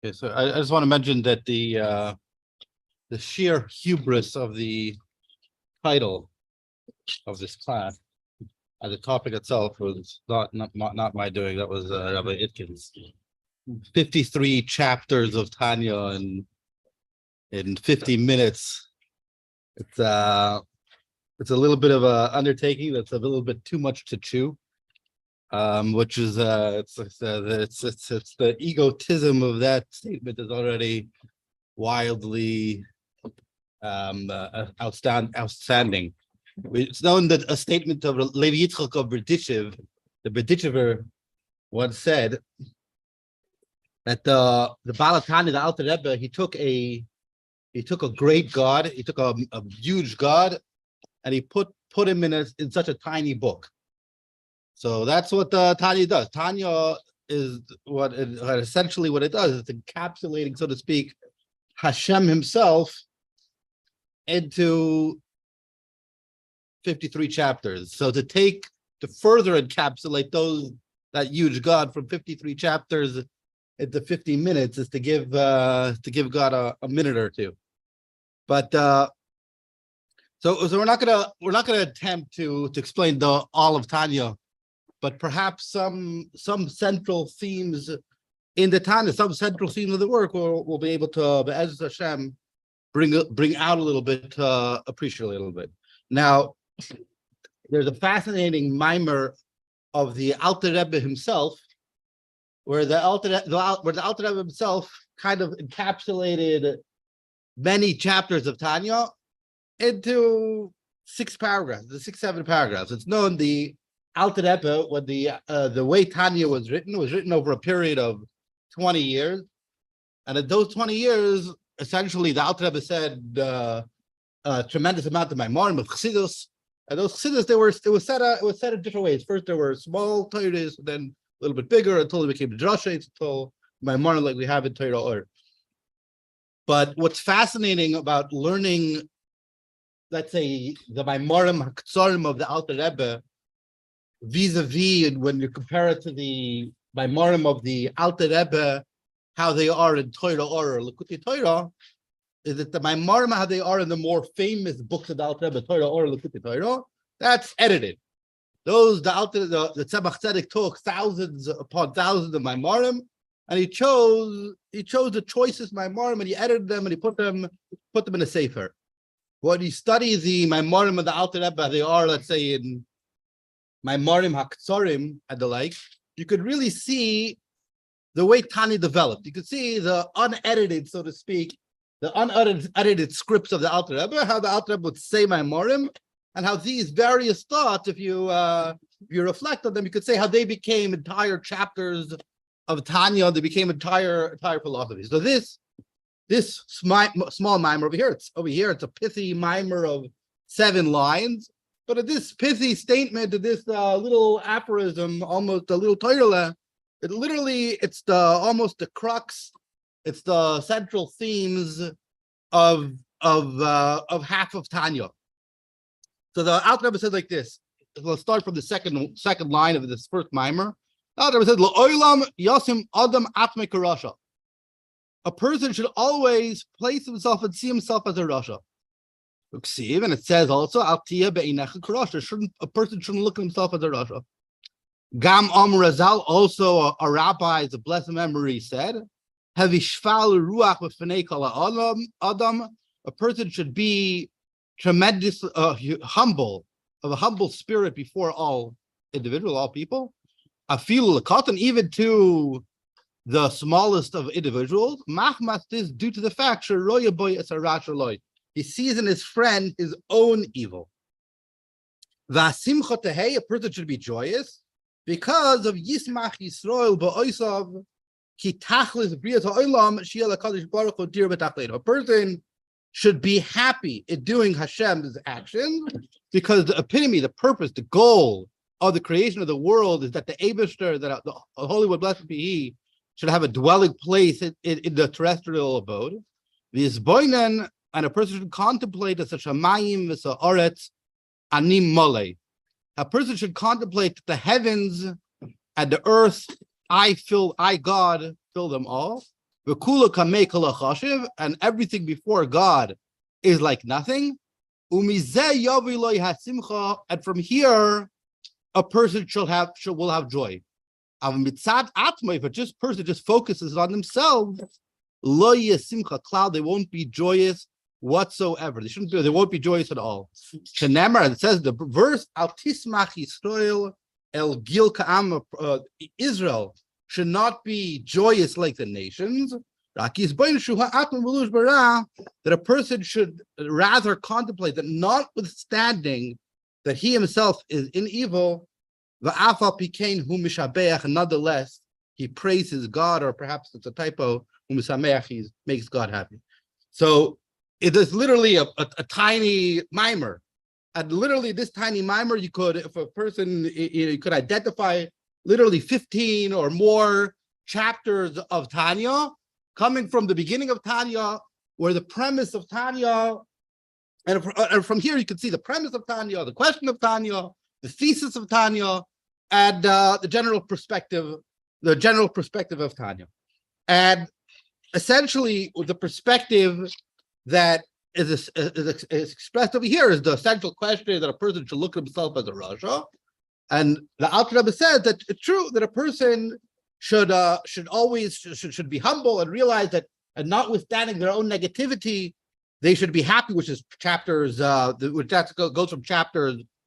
Okay, so I just want to mention that the sheer hubris of the title of this class, the topic itself was not my doing. That was Rabbi Itkin's. 53 chapters of Tanya in 50 minutes. It's a little bit of a undertaking. That's a little bit too much to chew. Which is it's the egotism of that statement is already wildly outstanding. It's known that a statement of Levi Yitzchak of Berditchev, the Berditchever, once said that the Baal HaTanya, the Alter Rebbe, he took a great God, he took a huge God, and he put him in such a tiny book. So that's what Tanya does. Tanya is essentially what it does. It's encapsulating, so to speak, Hashem himself into 53 chapters. So to further encapsulate that huge God from 53 chapters into 50 minutes is to give God a minute or two. But so we're not gonna attempt to explain all of Tanya, but perhaps some central themes in the Tanya, some central themes of the work we'll be able to, Be'ez Hashem, bring out a little bit, appreciate a little bit. Now, there's a fascinating mimer of the Alter Rebbe himself, where the Alter Rebbe himself kind of encapsulated many chapters of Tanya into 7 paragraphs. It's known the Alter Rebbe, when the way Tanya was written over a period of 20 years, and in those 20 years, essentially, the Alter Rebbe said a tremendous amount of Maimorim of Chassidus, and those Chassidus it was set in different ways. First, there were small treatises, then a little bit bigger until it became drashes, until Maimorim like we have in Torah Or. But what's fascinating about learning, let's say, the Maimorim Hakzorim of the Alter Rebbe, vis-a-vis, and when you compare it to the Maimorim of the Alter Rebbe, how they are in Torah or Likutei Torah, is that the Maimorim, how they are in the more famous books of the Alter Rebbe, Torah or Likutei Torah, that's edited. The Tzemach Tzedek took thousands upon thousands of Maimorim, and he chose the choicest Maimorim, and he edited them, and he put them in a sefer. When you study the Maimorim of the Alter Rebbe, they are, let's say, in Maimorim Hakzorim and the like, you could really see the way Tanya developed. You could see the unedited, so to speak, the unedited scripts of the Alter Rebbe, how the Alter Rebbe would say Maimorim, and how these various thoughts, if you reflect on them, you could say how they became entire chapters of Tanya, they became entire philosophies. So this small mimer over here, it's a pithy mimer of 7 lines. But in this pithy statement, this little aphorism, almost a little Torah, it's almost the crux, it's the central themes of half of Tanya. So the Alter Rebbe says like this. Let's start from the second line of this first mimer. The Alter Rebbe says, "L'olam yasim adam atme karasha." A person should always place himself and see himself as a rasha. And it says also, a person shouldn't look at himself as a rasha. Gam Razal, also a rabbi, is a blessed memory, said, a person should be tremendous, humble, of a humble spirit before all people. I feel cotton, even to the smallest of individuals. Mahmas is due to the fact he sees in his friend his own evil. A person should be joyous because of Yismach Yisrael ba'osav ki tachlis briyat ha'olam she'el HaKadosh Baruch Hu dir b'tachlein. A person should be happy in doing Hashem's actions because the epitome, the purpose, the goal of the creation of the world is that the Eibishter, that the Holy One, blessed be He, should have a dwelling place in the terrestrial abode. The Isboinen, and a person should contemplate as a shamayim v'sa oretz anim mole. A person should contemplate the heavens and the earth. I God fill them all. V'kula kamei kol hachashiv, and everything before God is like nothing. Umizeh yavi lo hasimcha, and from here a person will have joy. Mitzad atma, if a person just focuses on themselves, lo yasimcha klal, they won't be joyous whatsoever. They won't be joyous at all. Shenemar, it says the verse, Al tismach Yisrael el gil ka'am, Israel should not be joyous like the nations. That a person should rather contemplate that, notwithstanding that he himself is in evil, nonetheless he praises God, or perhaps it's a typo, he makes God happy. So it is literally a tiny mimer, and literally this tiny mimer, you could, if a person, you could identify literally 15 or more chapters of Tanya, coming from the beginning of Tanya, where the premise of Tanya, and from here you can see the premise of Tanya, the question of Tanya, the thesis of Tanya, and the general perspective of Tanya. And essentially, the perspective that is expressed over here is the essential question that a person should look at himself as a Rasha. And the Alter Rebbe says that it's true that a person should always be humble and realize that, and notwithstanding their own negativity, they should be happy, which is chapters, which goes from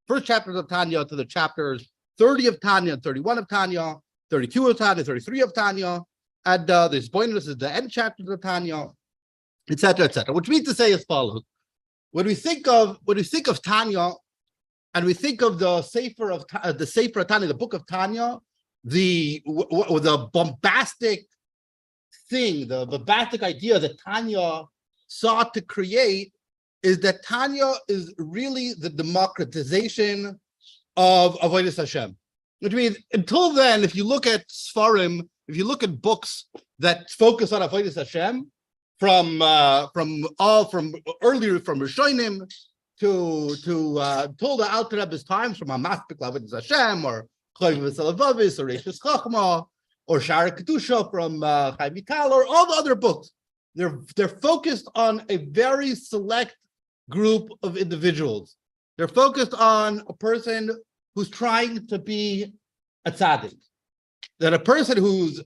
first chapters of Tanya to the chapters 30 of Tanya, 31 of Tanya, 32 of Tanya, 33 of Tanya, and this bonus is the end chapters of Tanya, etc., etc. Which means to say as follows: when we think of Tanya, and we think of the Sefer of Tanya, the book of Tanya, the bombastic thing, the bombastic idea that Tanya sought to create is that Tanya is really the democratization of Avodas Hashem. Which means, until then, if you look at Sfarim, if you look at books that focus on Avodas Hashem, from Rishonim to till the Alter Rebbe's times, from Hamaspik Avodas Hashem, or Chayv V'Salavavis, or Reishis Chachma, or Shara Kedusha from Chaim Vital, or all the other books, they're focused on a very select group of individuals. They're focused on a person who's trying to be a tzaddik, that a person who's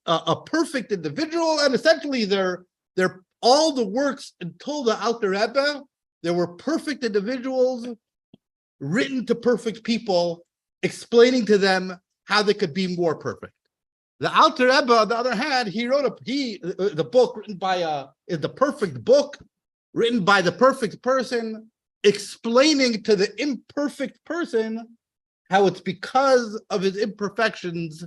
a perfect individual, and essentially they're all the works until the Alter Rebbe, there were perfect individuals written to perfect people, explaining to them how they could be more perfect. The Alter Rebbe, on the other hand, he wrote the book written by is the perfect book, written by the perfect person, explaining to the imperfect person how it's because of his imperfections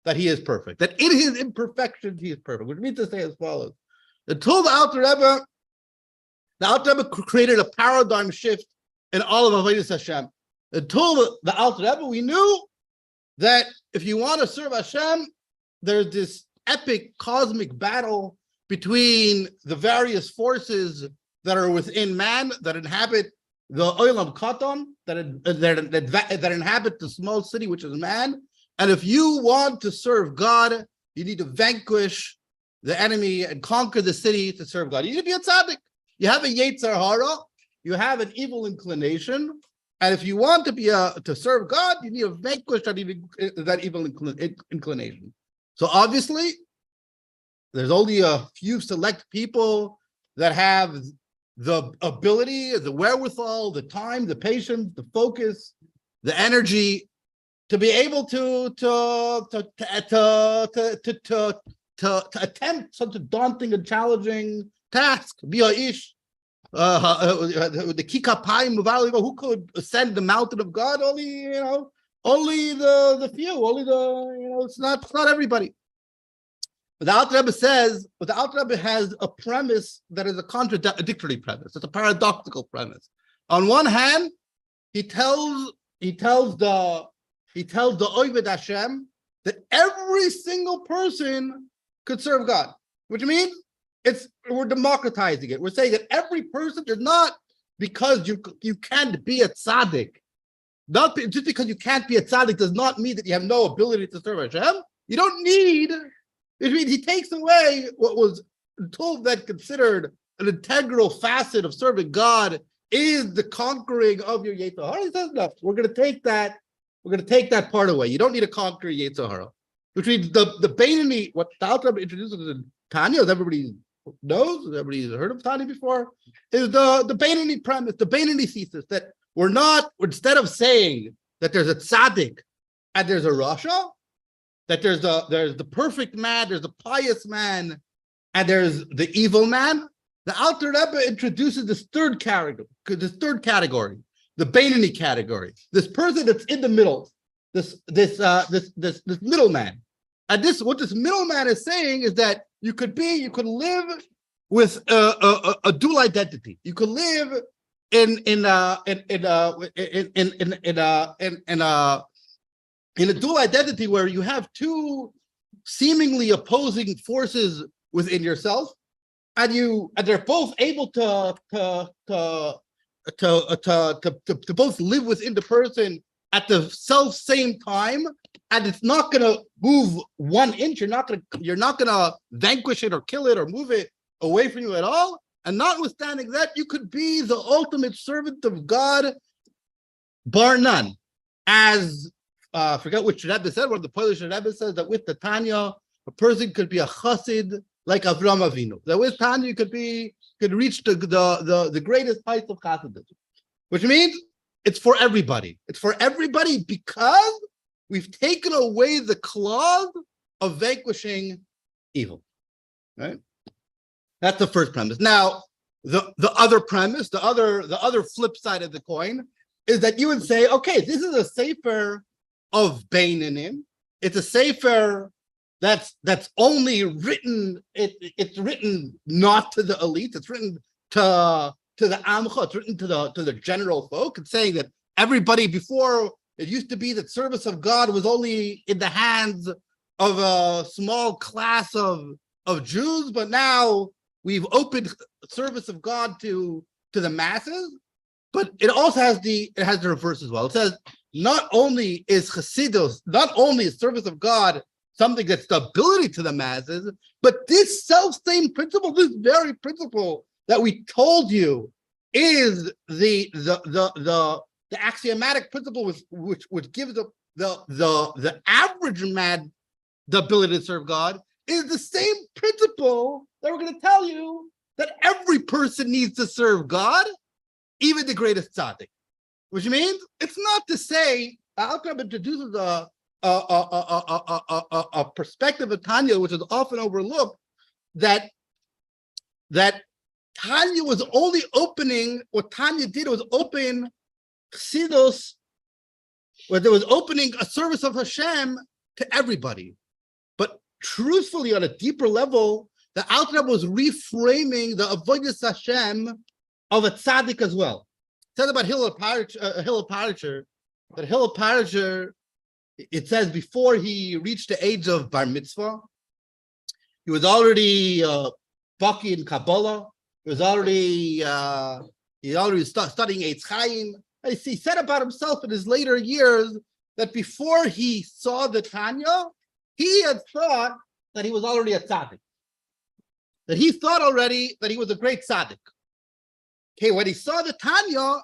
that he is perfect. That in his imperfections he is perfect. Which means to say as follows: until the Alter Rebbe created a paradigm shift in all of Avodas Hashem. Until the Alter Rebbe, we knew that if you want to serve Hashem, there's this epic cosmic battle between the various forces that are within man, that inhabit the Olam Katan, that inhabit the small city, which is man. And if you want to serve God, you need to vanquish the enemy and conquer the city to serve God. You need to be a tzaddik. You have a yetzer hara, you have an evil inclination, and if you want to serve God, you need to vanquish that evil inclination. So obviously, there's only a few select people that have the ability, the wherewithal, the time, the patience, the focus, the energy to be able to attempt such a daunting and challenging task. Be a ish, the kikapayim of Ali, who could ascend the mountain of God? Only the few. It's not everybody. But the Alter Rebbe says, but the Alter Rebbe has a premise that is a contradictory premise. It's a paradoxical premise. On one hand, he tells the Oved Hashem that every single person could serve God, which means we're democratizing it. We're saying that every person is not because you can't be a tzaddik. Not just because you can't be a tzaddik does not mean that you have no ability to serve Hashem. You don't need Which means he takes away what was told that considered an integral facet of serving God is the conquering of your Yetzer Hara. He says, no, we're going to take that part away. You don't need to conquer Yetzer Hara. Which means the Beinoni, what the Alter Rebbe introduces in Tanya, as everybody knows, everybody's heard of Tanya before, is the Beinoni premise, the Beinoni thesis, that we're not, instead of saying that there's a tzaddik and there's a rasha, that there's the perfect man, there's the pious man, and there's the evil man, the Alter Rebbe introduces this third category, the Beinoni category, this person that's in the middle, this middleman. And what this middleman is saying is that you could live with a dual identity. You could live in a dual identity where you have two seemingly opposing forces within yourself, and they're both able to both live within the person at the same time, and it's not going to move 1 inch. You're not going to vanquish it or kill it or move it away from you at all. And notwithstanding that, you could be the ultimate servant of God, bar none. As I forget which Rebbe said, one of the Polish Rebbe says that with the Tanya, a person could be a chassid like Avraham Avinu. That with Tanya, you could reach the greatest heights of chassidism, which means it's for everybody. It's for everybody because we've taken away the clause of vanquishing evil. Right? That's the first premise. Now, the other premise, the other flip side of the coin, is that you would say, okay, this is a sefer of Beinanim. It's a sefer that's only written. It's written not to the elite. It's written to the Amcha. It's written to the general folk. It's saying that everybody before, it used to be that service of God was only in the hands of a small class of Jews, but now we've opened service of God to the masses. But it also has the reverse as well. It says not only is Chassidus, not only is service of God something that's the ability to the masses, but this self-same principle, this very principle that we told you is the axiomatic principle which gives the average man the ability to serve God, is the same principle that we're going to tell you that every person needs to serve God, even the greatest tzaddik. Which means it's not to say Alter Rebbe introduces a perspective of Tanya, which is often overlooked, that Tanya was only opening, what Tanya did was open Chassidus, where there was opening a service of Hashem to everybody. But truthfully, on a deeper level, the Alter Rebbe was reframing the avodas Hashem of a tzaddik as well. It says about Hillel Parisher, that Hillel Parisher, it says before he reached the age of bar mitzvah, he was already baki in Kabbalah. He was already studying Eitz Chaim. He said about himself in his later years that before he saw the Tanya, he had thought that he was already a tzaddik. That he thought already that he was a great tzaddik. Okay, when he saw the Tanya,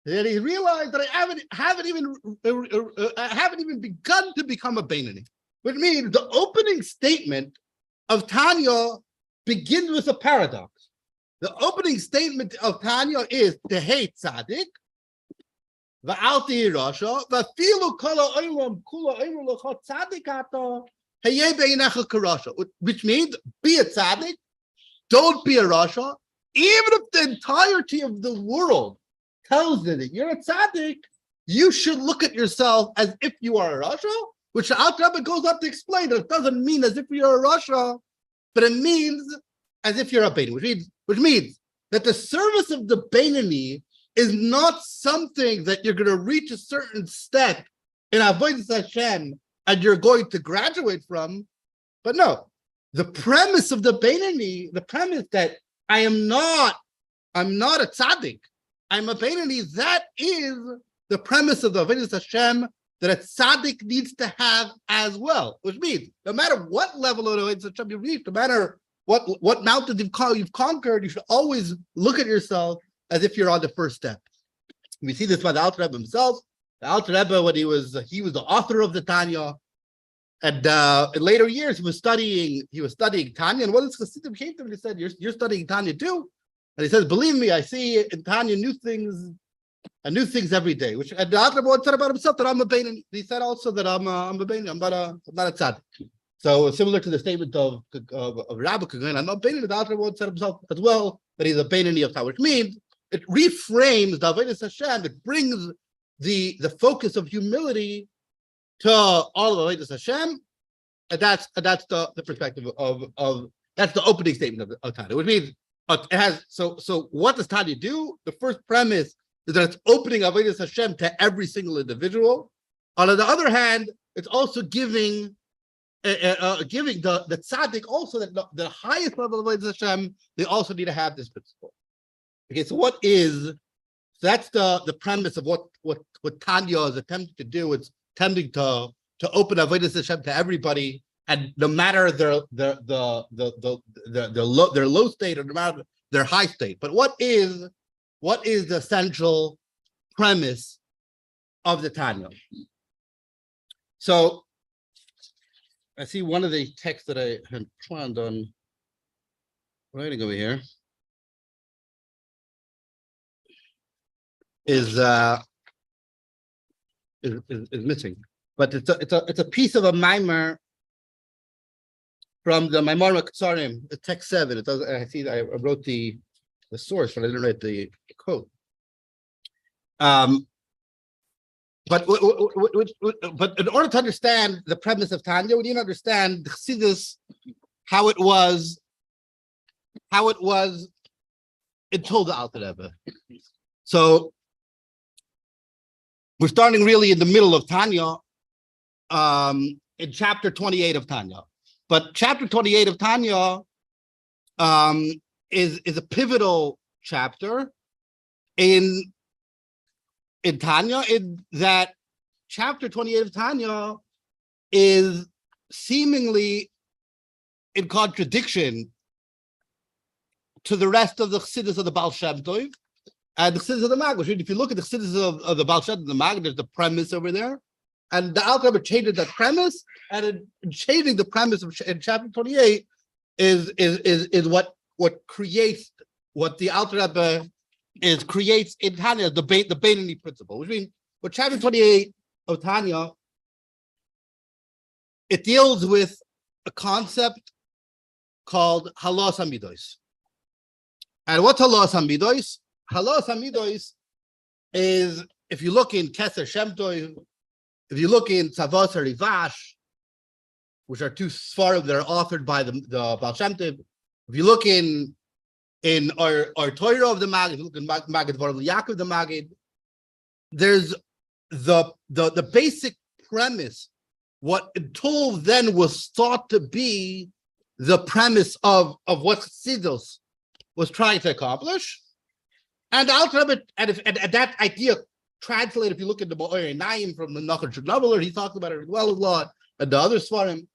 then he realized that I haven't even begun to become a Beinoni. Which means the opening statement of Tanya begins with a paradox. The opening statement of Tanya is to hate tzaddik, va'al tihi rasha, va'afilu kol ha'olam kula omer lecha tzaddik ata, hayeh beinecha k'rasha. Which means be a tzaddik, don't be a rasha. Even if the entirety of the world tells you that you're a tzaddik, you should look at yourself as if you are a rasha, which the Alter Rebbe goes up to explain that it doesn't mean as if you're a rasha, but it means as if you're a Beinoni, which means that the service of the Beinoni is not something that you're going to reach a certain step in avodas Hashem and you're going to graduate from, but no, the premise of the Beinoni, the premise that I'm not a tzaddik, I'm a Beinoni, that is the premise of the avodas Hashem that a tzaddik needs to have as well, which means no matter what level of Avodas Hashem you reach, no matter what mountain you've conquered, you should always look at yourself as if you're on the first step. We see this by the Alter Rebbe himself. The Alter Rebbe, when he was the author of the Tanya, and in later years he was studying Tanya. And one of his Chassidim came to him and he said, "You're studying Tanya too?" And he says, "Believe me, I see in Tanya new things every day." Which and the Alter Rebbe said about himself that I'm a Beinoni. He said also that I'm a Beinoni. I'm not a tzaddik. So similar to the statement of Rabbi Kagan, I'm not Beinoni. The Alter Rebbe said himself as well that he's a Beinoni of Tanya, which means it reframes the Avodas Hashem. It brings the focus of humility to all of Avodas Hashem, and that's the perspective of that's the opening statement of Tanya, which means it has. So what does Tanya do? The first premise is that it's opening Avodas Hashem to every single individual. On the other hand, it's also giving the tzaddik also that the highest level of Avodas Hashem, they also need to have this principle. Okay, so that's the premise of what Tanya is attempting to do. It's attempting to open Avodas Hashem to everybody, and no matter their low state or no matter their high state. But what is the essential premise of the Tanya? So I see one of the texts that I had planned on writing over here is missing, but it's a piece of a mimer from the Maimar Ketzarim, text 7. It does. I see. I wrote the source, but I didn't write the quote. But in order to understand the premise of Tanya, we need to understand the Chassidus, how it was until the Alter Rebbe. So we're starting really in the middle of Tanya, in chapter 28 of Tanya. But chapter 28 of Tanya is a pivotal chapter in Tanya, in that chapter 28 of Tanya is seemingly in contradiction to the rest of the Chassidus of the Baal Shem Tov and the Chassidus of the Maggid. If you look at the Chassidus of the Baal Shem Tov and the Maggid, there's the premise over there. And the Alter Rebbe changes that premise, and in changing the premise in chapter 28 is what creates what the Alter Rebbe creates in Tanya, the Beinoni principle, which means what chapter 28 of Tanya, it deals with a concept called halos hamidos. And what's halos hamidos? Halos hamidos is, if you look in Keser Shem Tov, if you look in Tzavos Rivash, which are two Sfarim that are authored by the Baal Shem Tov, if you look in our Torah of the Maggid, if you look in Maggid Dvarim Yaakov the Maggid, there's the basic premise, what until then was thought to be the premise of what Chassidus was trying to accomplish, and the Alter Rebbe, and that idea translated, if you look at the Ma'or Einayim from the Nachar Shugnaveler, he talks about it as well a lot, and the other Sfarim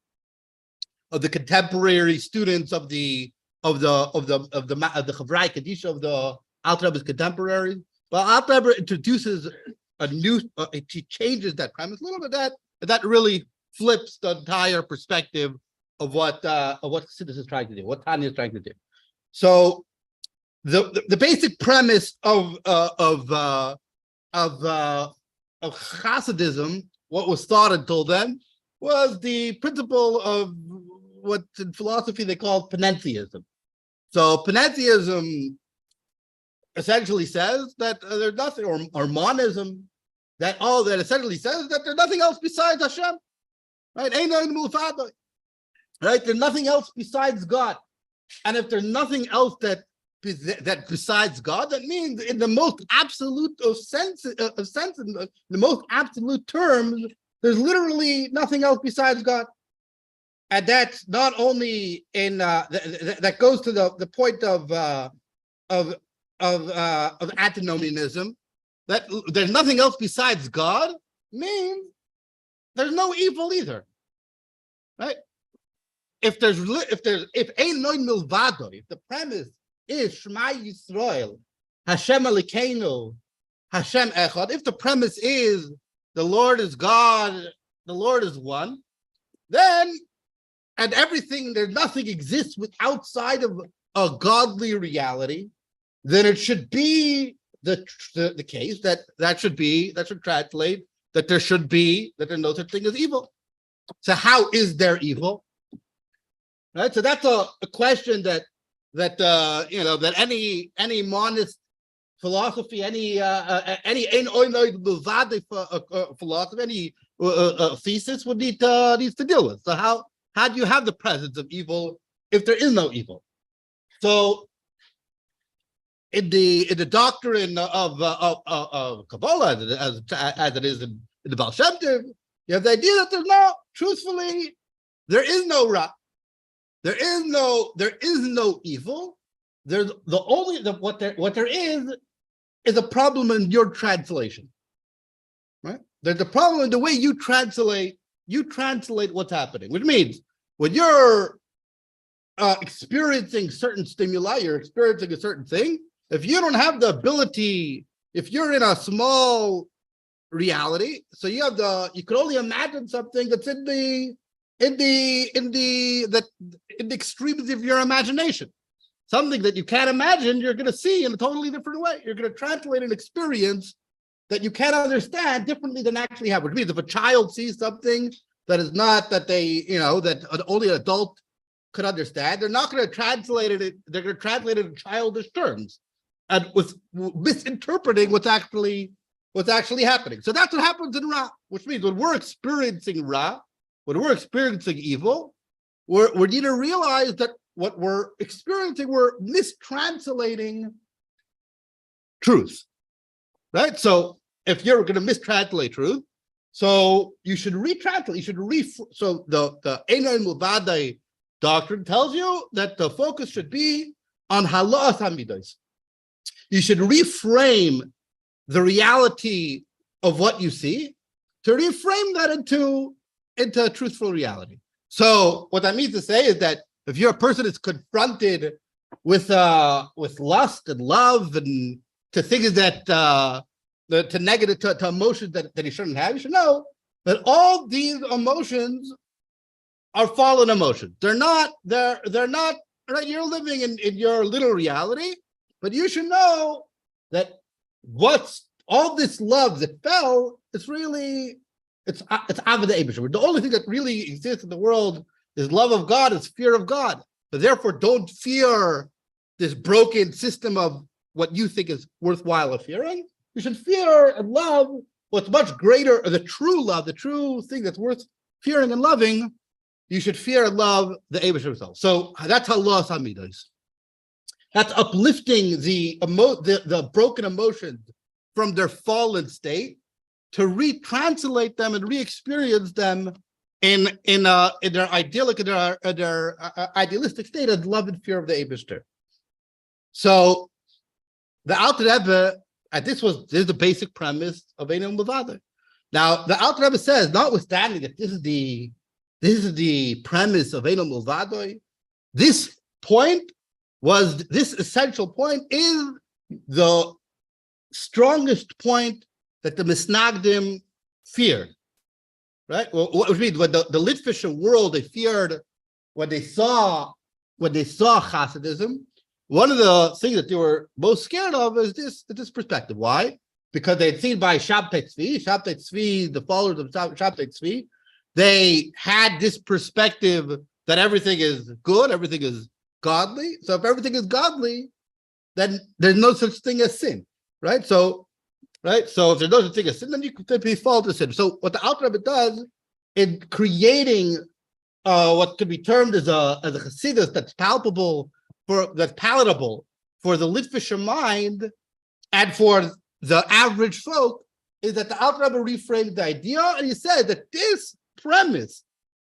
of the contemporary students of the Chavrai Kadisha of the Alter Rebbe's contemporaries. But Alter Rebbe introduces a new, he changes that premise a little bit. That really flips the entire perspective of what Chassidus is trying to do, what Tanya is trying to do. So the basic premise of Hasidism, what was thought until then, was the principle of what in philosophy they call panentheism. So panentheism essentially says that there's nothing, or monism, that essentially says that there's nothing else besides Hashem, right? Right? There's nothing else besides God, and if there's nothing else that besides God, that means in the most absolute sense, in the most absolute terms, there's literally nothing else besides God. And that's not only in that goes to the point of antinomianism, that there's nothing else besides God means there's no evil either, right? If ein noin milvado, if the premise is Shema Yisrael, Hashem Elokeinu, Hashem Echad, if the premise is the Lord is God, the Lord is one, then and everything, there's nothing exists outside of a godly reality, then it should be the case that should translate that there's no such thing as evil. So how is there evil? Right. So that's a question that any monist philosophy, any philosophy, any thesis would needs to deal with. So how do you have the presence of evil if there is no evil? So in the doctrine of Kabbalah, as it is in the Baal Shem Tov, you have the idea that truthfully, there is no Ra. There is no evil. There's what there is a problem in your translation. Right? There's a problem in the way you translate what's happening, which means when you're experiencing certain stimuli, you're experiencing a certain thing. If you don't have the ability, if you're in a small reality, so you can only imagine something that's in the extremes of your imagination. Something that you can't imagine, you're going to see in a totally different way. You're going to translate an experience that you can't understand differently than actually happened. Which means if a child sees something that is not that that only an adult could understand, they're not going to translate it. They're going to translate it in childish terms, and with misinterpreting what's actually happening. So that's what happens in Ra, which means when we're experiencing Ra, when we're experiencing evil, we need to realize that what we're experiencing, we're mistranslating truth, right? So if you're going to mistranslate truth, so you should retranslate. So the Einay Mulvadai doctrine tells you that the focus should be on halas hamidos. You should reframe the reality of what you see to reframe that into a truthful reality. So what that means to say is that if you're a person that's confronted with lust and love and to things that to negative to emotions that he shouldn't have, you should know that all these emotions are fallen emotions. They're not right. You're living in your little reality, but you should know that what's all this love that fell, it's Avodah Eibusher. The only thing that really exists in the world is love of God, is fear of God. But therefore, don't fear this broken system of what you think is worthwhile of fearing. You should fear and love what's much greater, the true love, the true thing that's worth fearing and loving. You should fear and love the Eibusher himself. So that's halas hamidos. That's uplifting the broken emotions from their fallen state to retranslate them and re-experience them in their idyllic, in their idealistic state of love and fear of the Eibusher. So the Alter Rebbe, this is the basic premise of Einay Mulvadai. Now the Alter Rebbe says, notwithstanding that this is the premise of Einay Mulvadai, this essential point is the strongest point that the Misnagdim feared, right? Well, what means when the Litvische world, they feared when they saw Hasidism. One of the things that they were most scared of is this perspective. Why? Because they had seen by Shabtai Tzvi, the followers of Shabtai Tzvi, they had this perspective that everything is good, everything is godly. So if everything is godly, then there's no such thing as sin, right? So if there's no such thing as sin, then you could fall to sin. So what the Alter Rebbe does in creating what could be termed as a chassidus that's palatable for the Litvische mind and for the average folk is that the Alter Rebbe reframed the idea, and he said that this premise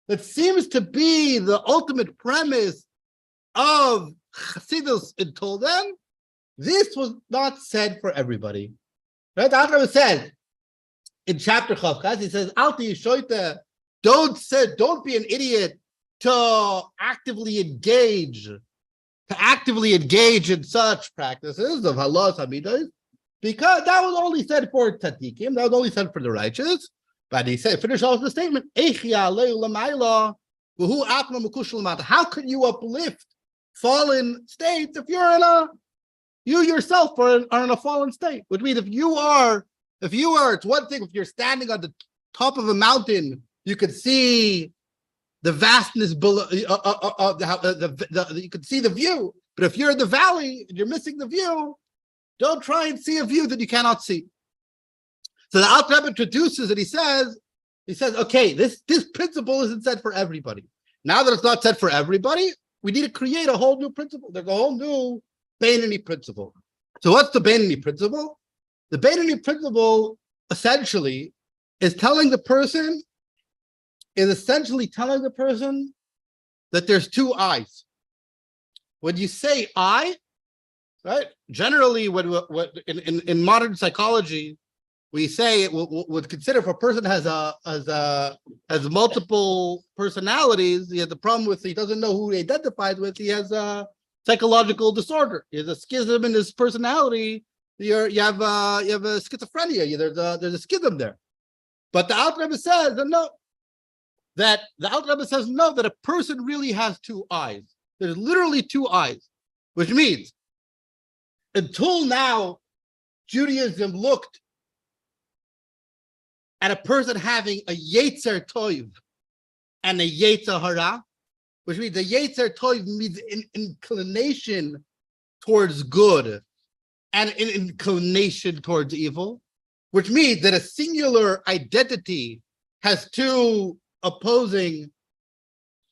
that seems to be the ultimate premise of chassidus until then, this was not said for everybody. Right? The Alter Rebbe said in chapter Chavkaz, he says, Alti Yishoita, don't be an idiot to actively engage in such practices of halos hamidas, because that was only said for tzaddikim, that was only said for the righteous. But he said, finish off the statement, how can you uplift fallen states if you yourself are in a fallen state? Which means if you are, it's one thing if you're standing on the top of a mountain, you could see the vastness below, you could see the view. But if you're in the valley and you're missing the view, don't try and see a view that you cannot see. So the Alter Rebbe introduces it. He says, okay, this principle isn't said for everybody. Now that it's not said for everybody, we need to create a whole new principle. There's a whole new Beinoni principle. So what's the Beinoni principle? The Beinoni principle essentially is essentially telling the person that there's two eyes. When you say I, right? Generally, when in modern psychology, we say it would consider if a person has multiple personalities, he has a problem with, he doesn't know who he identifies with, he has a psychological disorder. He has a schism in his personality. You have a schizophrenia. There's a schism there. But the Alter Rebbe says that a person really has two eyes. There's literally two eyes, which means until now, Judaism looked at a person having a Yetzer Toiv and a Yetzer Hara, which means the Yetzer Toiv means an inclination towards good and an inclination towards evil, which means that a singular identity has two opposing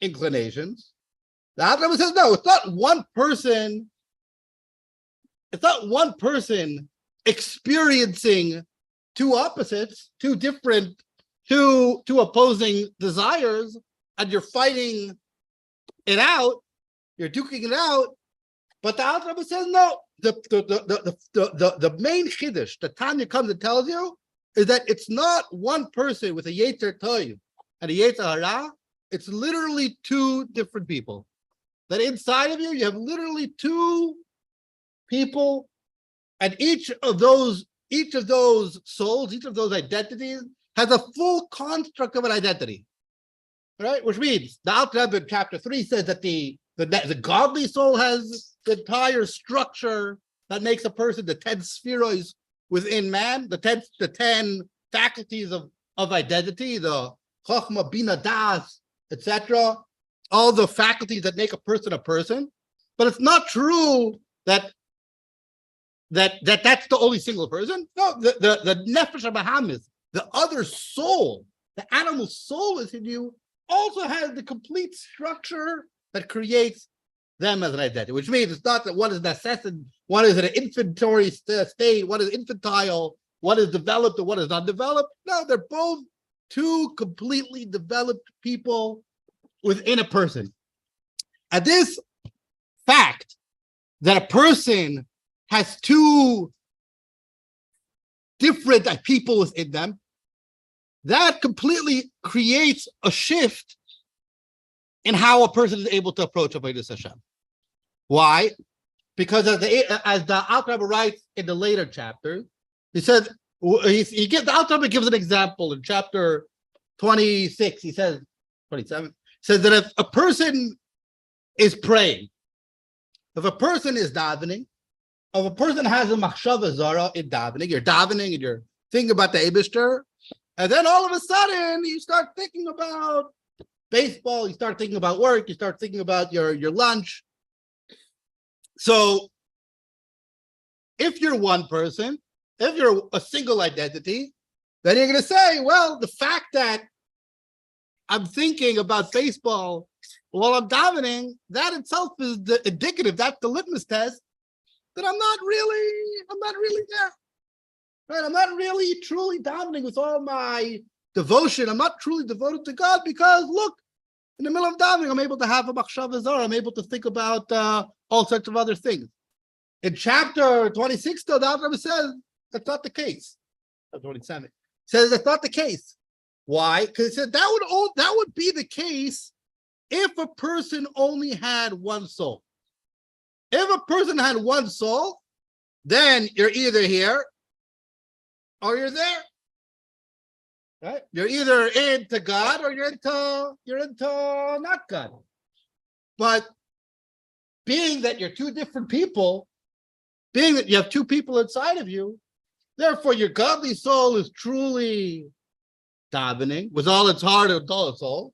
inclinations. The Alter Rebbe says, no, it's not one person. It's not one person experiencing two opposites, two opposing desires, and you're fighting it out, you're duking it out. But the Alter Rebbe says, no, the main chiddush that Tanya comes and tells you is that it's not one person with a Yetzer Toiv and a Yetzer Hara. It's literally two different people. That inside of you have literally two people, and each of those souls, each of those identities has a full construct of an identity, right? Which means the Alter Rebbe in chapter 3 says that the godly soul has the entire structure that makes a person, the 10 spheroids within man, the 10 faculties of identity, the Chochmah, Bina, Das, etc., all the faculties that make a person. But it's not true that's the only single person. No, the Nefesh HaBahamis, the other soul, the animal soul is in you, also has the complete structure that creates them as an identity, which means it's not that one is necessary, one is in an infantile state, one is infantile, one is developed, and one is not developed. No, they're both two completely developed people within a person. And this fact that a person has two different people within them, that completely creates a shift in how a person is able to approach Avodas Hashem. Why? Because as the Alter Rebbe writes in the later chapters, he says, the Alter Rebbe gives an example in chapter 26, he says, 27, says that if a person is praying, if a person is davening, if a person has a machshava zara in davening, you're davening and you're thinking about the Eibishter, and then all of a sudden you start thinking about baseball, you start thinking about work, you start thinking about your lunch. So if you're one person, if you're a single identity, then you're going to say, well, the fact that I'm thinking about baseball while I'm davening, that itself is the indicative, that's the litmus test that I'm not really there. Right? I'm not really truly davening with all my devotion. I'm not truly devoted to God because, look, in the middle of davening, I'm able to have a machshava zara. I'm able to think about all sorts of other things. In chapter 26, though, the Alter Rebbe says that's not the case. 27. Says that's not the case. Why? Because it said that would be the case if a person only had one soul. If a person had one soul, then you're either here or you're there. Right? You're either into God or you're into not God. But being that you're two different people, being that you have two people inside of you, therefore your godly soul is truly davening with all its heart and all its soul.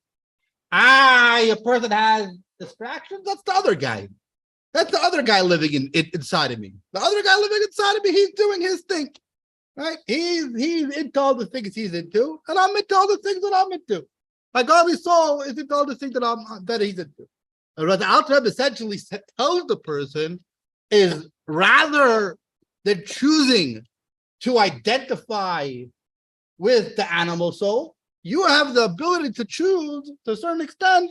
A person has distractions. That's the other guy. That's the other guy living inside of me. The other guy living inside of me, he's doing his thing, right? He's into all the things he's into, and I'm into all the things that I'm into. My godly soul is into all the things that he's into. And what the Alter Rebbe essentially tells the person is rather than choosing to identify with the animal soul, you have the ability to choose, to a certain extent,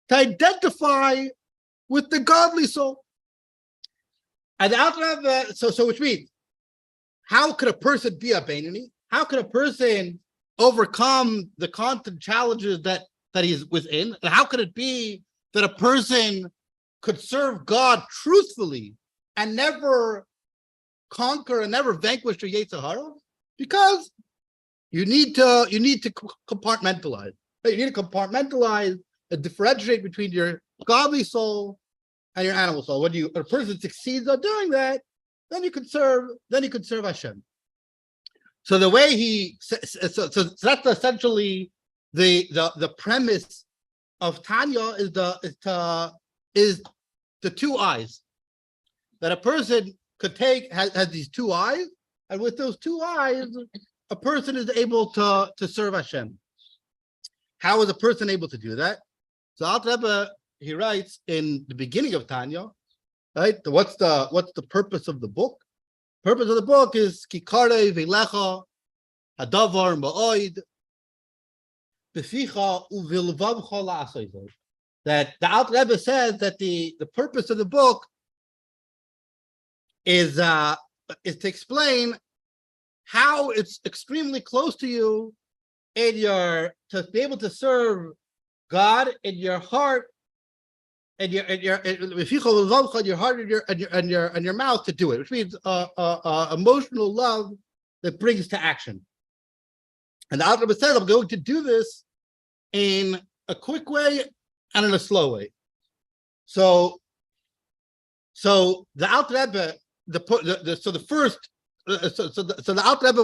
to identify with the godly soul. And the Alter Rebbe, so which means, how could a person be a Beinoni? How could a person overcome the constant challenges that he's within? And how could it be that a person could serve God truthfully and never conquer and never vanquish the Yetzer Hara? Because you need to compartmentalize. You need to compartmentalize and differentiate between your godly soul and your animal soul. When a person succeeds on doing that, then you can serve Hashem. So the way so that's essentially the premise of Tanya is the two eyes that a person could take has these two eyes, and with those two eyes, a person is able to serve Hashem. How is a person able to do that? So Alter Rebbe, he writes in the beginning of Tanya, right? What's the purpose of the book? Purpose of the book is Kikare Velecha Hadavar Ma'oid Beficha Uvilvavcha La'asayzot. That the Alter Rebbe says that the purpose of the book is to explain how it's extremely close to you to be able to serve God in your heart and your heart and your mouth to do it, which means emotional love that brings to action. And the Alter Rebbe says, I'm going to do this in a quick way and in a slow way. So the Alter Rebbe, the Alter Rebbe,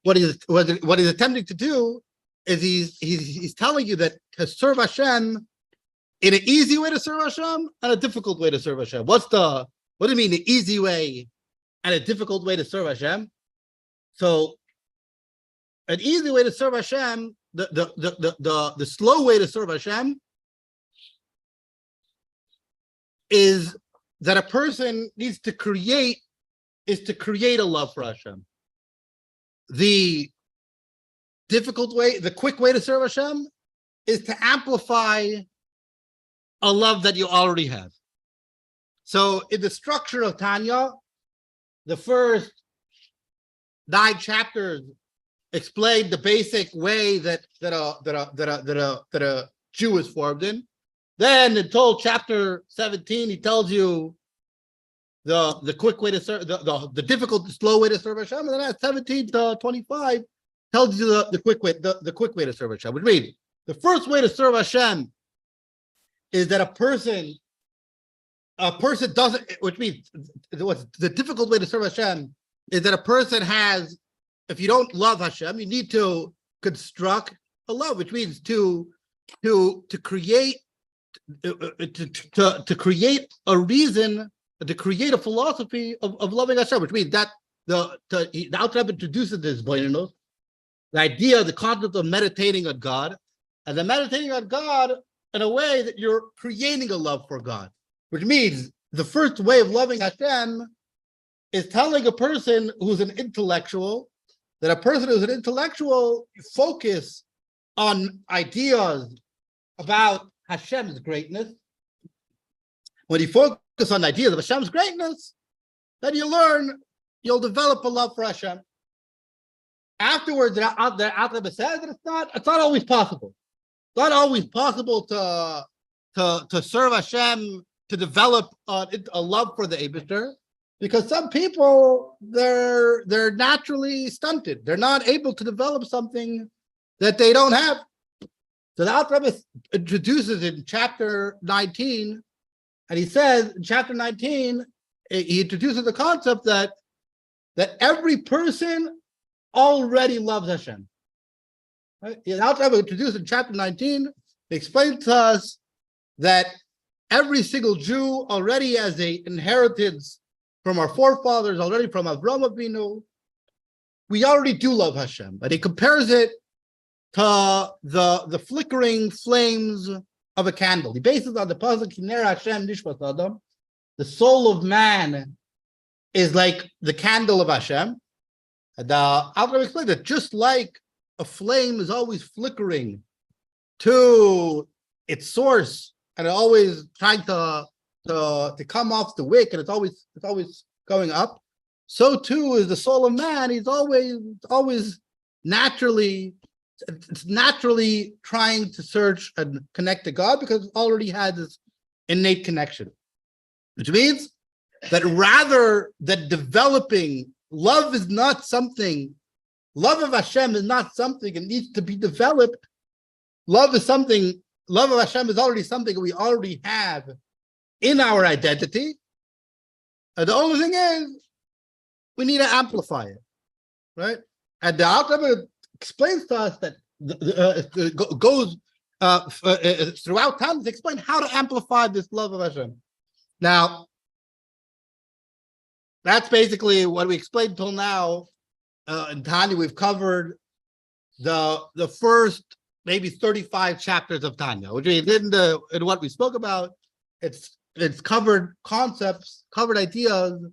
what he's attempting to do is he's telling you that to serve Hashem in an easy way to serve Hashem and a difficult way to serve Hashem. What do you mean the easy way and a difficult way to serve Hashem? So an easy way to serve Hashem, the slow way to serve Hashem is that a person needs to create a love for Hashem. The difficult way, the quick way to serve Hashem is to amplify a love that you already have. So in the structure of Tanya, the first 9 chapters explain the basic way that a Jew is formed in. Then until chapter 17, he tells you the quick way to serve, the difficult, slow way to serve Hashem, and then at 17 to 25 tells you the quick way to serve Hashem. Which means the first way to serve Hashem is that a person doesn't. Which means what's the difficult way to serve Hashem is that a person has. If you don't love Hashem, you need to construct a love, which means to create a reason, to create a philosophy of loving Hashem, which means that the Alter Rebbe introduces this the idea, the concept of meditating on God, and then meditating on God in a way that you're creating a love for God, which means the first way of loving Hashem is telling a person who's an intellectual that a person who's an intellectual focus on ideas about Hashem's greatness. When you focus on ideas of Hashem's greatness, then you'll develop a love for Hashem. afterwards, the Rebbe says that it's not always possible. It's not always possible to serve Hashem, to develop a love for the Eibishter, because some people they're naturally stunted. They're not able to develop something that they don't have. So the Alter Rebbe introduces in chapter 19, and he says in chapter 19, he introduces the concept that every person already loves Hashem. Right? The Alter Rebbe introduced in chapter 19, he explains to us that every single Jew already has an inheritance from our forefathers, already from Avraham Avinu. We already do love Hashem, but he compares it to the flickering flames of a candle. He bases on the pasuk Kiner Hashem Nishmas Adam. The soul of man is like the candle of Hashem. And Alter Rebbe explained that just like a flame is always flickering to its source, and it always trying to come off the wick, and it's always going up. So too is the soul of man. He's always naturally trying to search and connect to God, because it already has this innate connection. Which means that rather than developing, love of Hashem is not something, it needs to be developed. Love of Hashem is already something we already have in our identity. And the only thing is, we need to amplify it, right? And the Alter Rebbe explains to us that goes throughout time to explain how to amplify this love of Hashem. Now, that's basically what we explained till now. In Tanya, we've covered the first maybe 35 chapters of Tanya, which we did in what we spoke about. It's covered concepts, covered ideas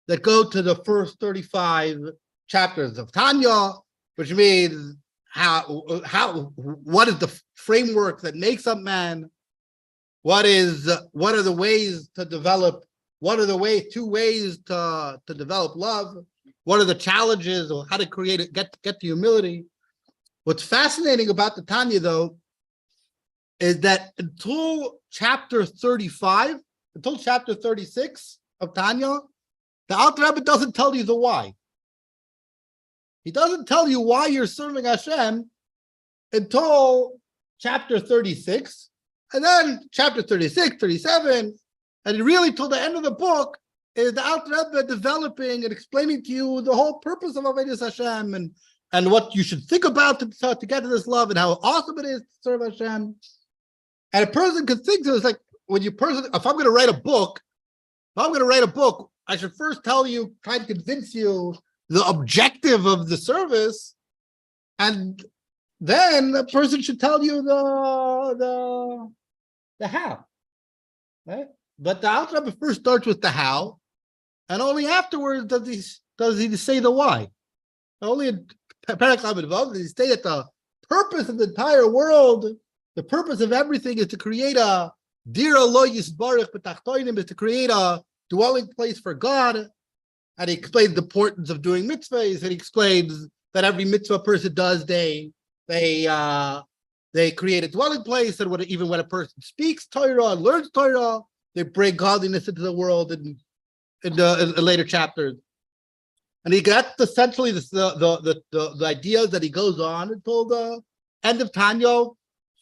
that go to the first 35 chapters of Tanya, which means what is the framework that makes up man? What are the ways to develop? What are the two ways to develop love? What are the challenges, or how to create it, get to humility? What's fascinating about the Tanya, though, is that until chapter 35, until chapter 36 of Tanya, the Alter Rebbe doesn't tell you the why. He doesn't tell you why you're serving Hashem until chapter 36, and then chapter 36, 37, and really till the end of the book is the Alter Rebbe developing and explaining to you the whole purpose of Avodas Hashem and what you should think about to get to this love, and how awesome it is to serve Hashem. And a person could think to it, it's like if I'm going to write a book, I should first tell you, try to convince you the objective of the service, and then a person should tell you the how, right? But the Alter Rebbe first starts with the how, and only afterwards does he say the why. Only in Perek Lamed Vav does he say that the purpose of the entire world, the purpose of everything, is to create a dira lo yisbarach b'tachtonim, is to create a dwelling place for God. And he explains the importance of doing mitzvahs, and he explains that every mitzvah a person does, they create a dwelling place, and even when a person speaks Torah and learns Torah, they bring godliness into the world in later chapters. And he gets essentially the ideas that he goes on until the end of Tanya,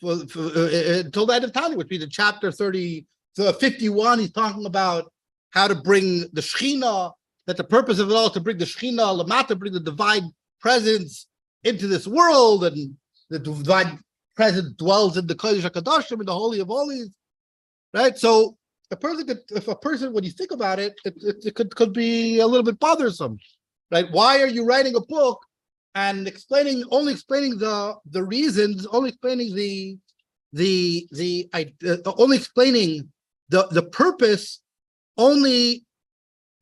until the end of Tanya, which means in chapter 51, he's talking about how to bring the Shekhinah, that the purpose of it all is to bring the Shekhinah, Lamata, bring the divine presence into this world, and the divine presence dwells in the Kodesh HaKadoshim, in the Holy of Holies, right? So if a person, when you think about it, it could be a little bit bothersome, right? Why are you writing a book and only explaining the reasons, only explaining only explaining the purpose only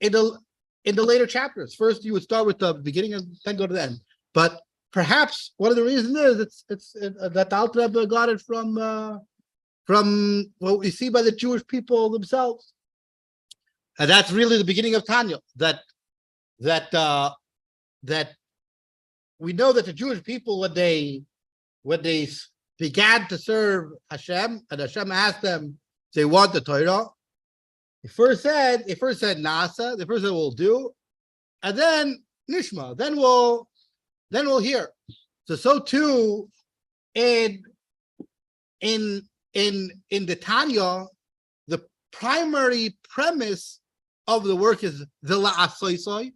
in the later chapters? First, you would start with the beginning and then go to the end. But perhaps one of the reasons is it's that the Alter Rebbe got it from what we see by the Jewish people themselves, and that's really the beginning of Tanya. That we know that the Jewish people, when they began to serve Hashem, and Hashem asked them, they want the Torah. They first said Nasa. They first said we'll do, and then Nishma. Then we'll hear. So too in the Tanya, the primary premise of the work is the la'asoisoi,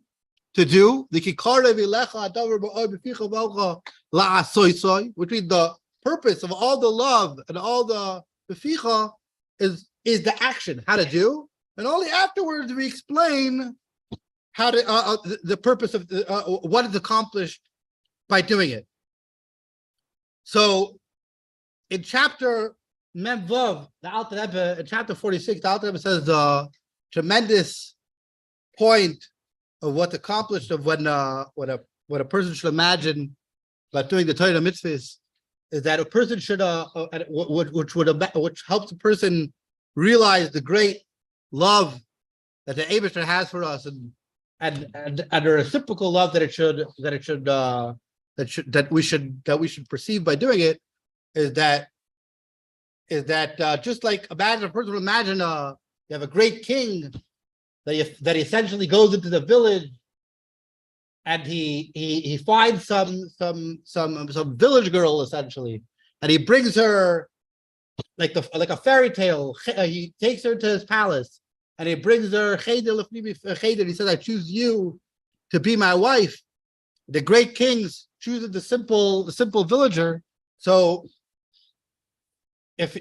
to do the kikare vilecha adavar ba'oy b'ficha v'alcha la'asoisoi, which means the purpose of all the love and all the b'ficha is the action, how to do, and only afterwards we explain how to the purpose of what is accomplished by doing it. So in chapter Memvav, the Alter Rebbe, in chapter 46, the Alter Rebbe says the tremendous point of what's accomplished of when a person should imagine about doing the Torah mitzvahs is that a person should which helps a person realize the great love that the Eibusher has for us and the reciprocal love that we should perceive by doing it is that just like imagine a person would imagine you have a great king that he essentially goes into the village and he finds some village girl essentially, and he brings her like a fairy tale. He takes her to his palace and he brings her cheder. He says, I choose you to be my wife. The great kings chooses the simple villager. So if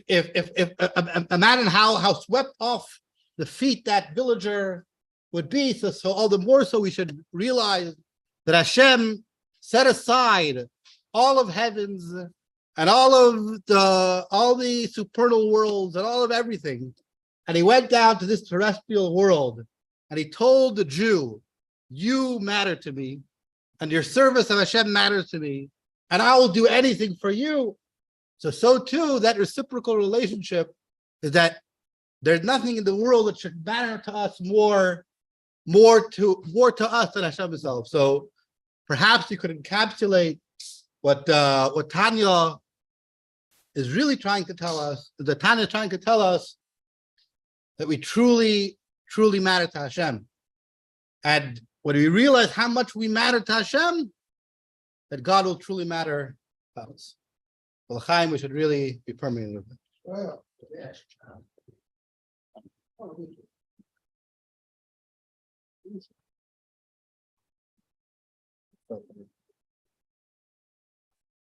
imagine how swept off the feet that villager would be, so all the more so we should realize that Hashem set aside all of heavens and all the supernal worlds and all of everything, and he went down to this terrestrial world and he told the Jew, you matter to me and your service of Hashem matters to me and I will do anything for you. So too that reciprocal relationship is that there's nothing in the world that should matter to us more to us than Hashem himself. So perhaps you could encapsulate what Tanya is really trying to tell us. The Tanya is trying to tell us that we truly matter to Hashem, and when we realize how much we matter to Hashem, that God will truly matter to us. Well, Chaim, we should really be permeating with it. Well, yes.